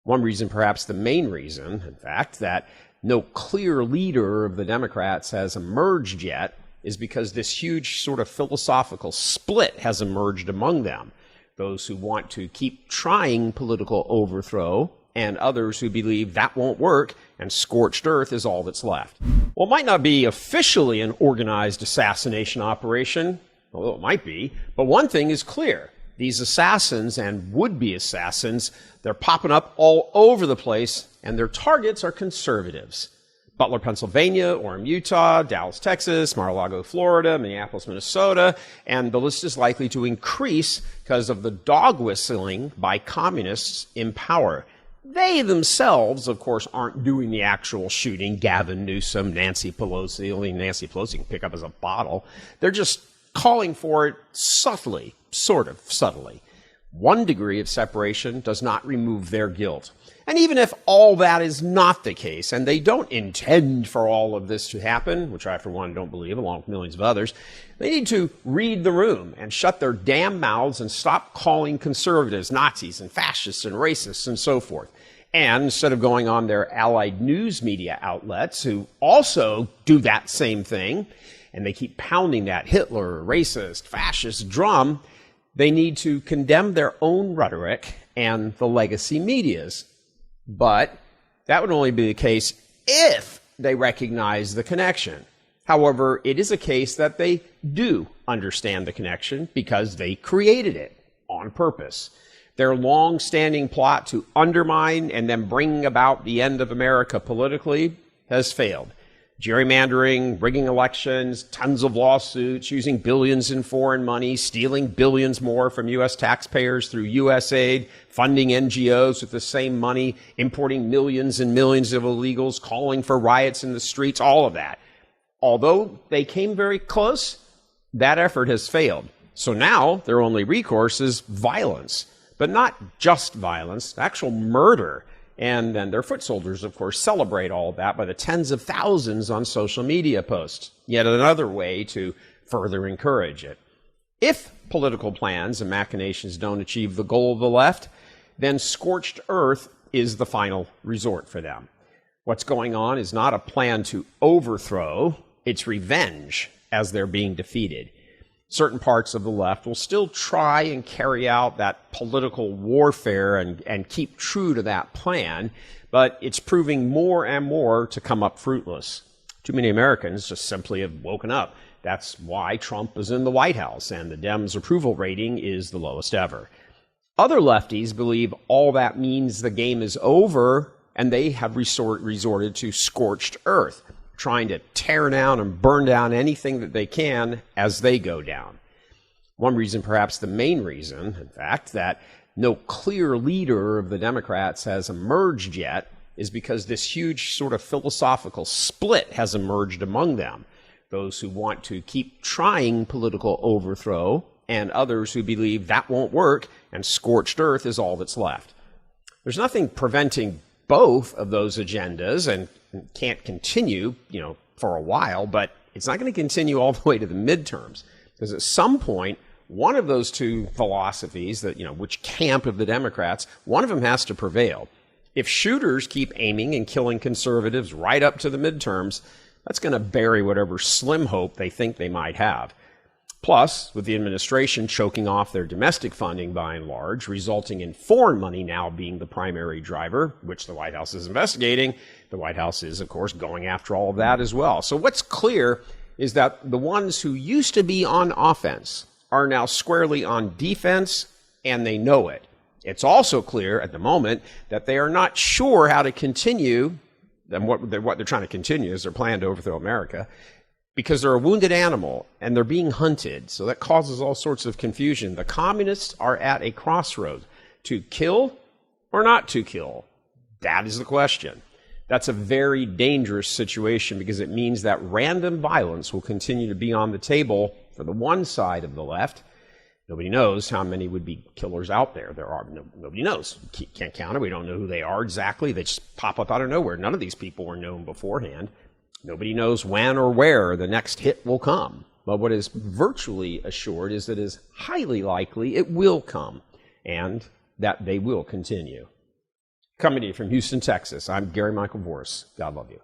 One reason, perhaps the main reason, in fact, that no clear leader of the Democrats has emerged yet is because this huge sort of philosophical split has emerged among them. Those who want to keep trying political overthrow and others who believe that won't work and scorched earth is all that's left. Well, it might not be officially an organized assassination operation, although it might be, but one thing is clear. These assassins and would-be assassins, they're popping up all over the place, and their targets are conservatives. Butler, Pennsylvania, Orem, Utah, Dallas, Texas, Mar-a-Lago, Florida, Minneapolis, Minnesota, and the list is likely to increase because of the dog whistling by communists in power. They themselves, of course, aren't doing the actual shooting. Gavin Newsom, Nancy Pelosi, only Nancy Pelosi can pick up as a bottle. They're just calling for it subtly, sort of subtly. One degree of separation does not remove their guilt. And even if all that is not the case, and they don't intend for all of this to happen, which I, for one, don't believe, along with millions of others, they need to read the room and shut their damn mouths and stop calling conservatives Nazis and fascists and racists and so forth. And instead of going on their allied news media outlets, who also do that same thing, and they keep pounding that Hitler, racist, fascist drum, they need to condemn their own rhetoric and the legacy medias. But that would only be the case if they recognize the connection. However, it is a case that they do understand the connection because they created it on purpose. Their long-standing plot to undermine and then bring about the end of America politically has failed. Gerrymandering, rigging elections, tons of lawsuits, using billions in foreign money, stealing billions more from U.S. taxpayers through USAID, funding NGOs with the same money, importing millions and millions of illegals, calling for riots in the streets, all of that. Although they came very close, that effort has failed. So now their only recourse is violence, but not just violence, actual murder. And then their foot soldiers, of course, celebrate all of that by the tens of thousands on social media posts. Yet another way to further encourage it. If political plans and machinations don't achieve the goal of the left, then scorched earth is the final resort for them. What's going on is not a plan to overthrow, it's revenge as they're being defeated. Certain parts of the left will still try and carry out that political warfare and keep true to that plan, but it's proving more and more to come up fruitless. Too many Americans just simply have woken up. That's why Trump is in the White House and the Dems' approval rating is the lowest ever. Other lefties believe all that means the game is over, and they have resorted to scorched earth, trying to tear down and burn down anything that they can as they go down. One reason, perhaps the main reason, in fact, that no clear leader of the Democrats has emerged yet is because this huge sort of philosophical split has emerged among them. Those who want to keep trying political overthrow and others who believe that won't work and scorched earth is all that's left. There's nothing preventing both of those agendas and can't continue, for a while, but it's not going to continue all the way to the midterms. Because at some point, one of those two philosophies, which camp of the Democrats, one of them has to prevail. If shooters keep aiming and killing conservatives right up to the midterms, that's going to bury whatever slim hope they think they might have. Plus, with the administration choking off their domestic funding by and large, resulting in foreign money now being the primary driver, which the White House is investigating, the White House is, of course, going after all of that as well. So what's clear is that the ones who used to be on offense are now squarely on defense, and they know it. It's also clear at the moment that they are not sure how to continue, and what they're trying to continue is their plan to overthrow America, because they're a wounded animal and they're being hunted. So that causes all sorts of confusion. The communists are at a crossroads. To kill or not to kill? That is the question. That's a very dangerous situation because it means that random violence will continue to be on the table for the one side of the left. Nobody knows how many would be killers out there. Nobody knows. Can't count it. We don't know who they are exactly. They just pop up out of nowhere. None of these people were known beforehand. Nobody knows when or where the next hit will come. But what is virtually assured is that it is highly likely it will come and that they will continue. Coming to you from Houston, Texas, I'm Gary Michael Voris. God love you.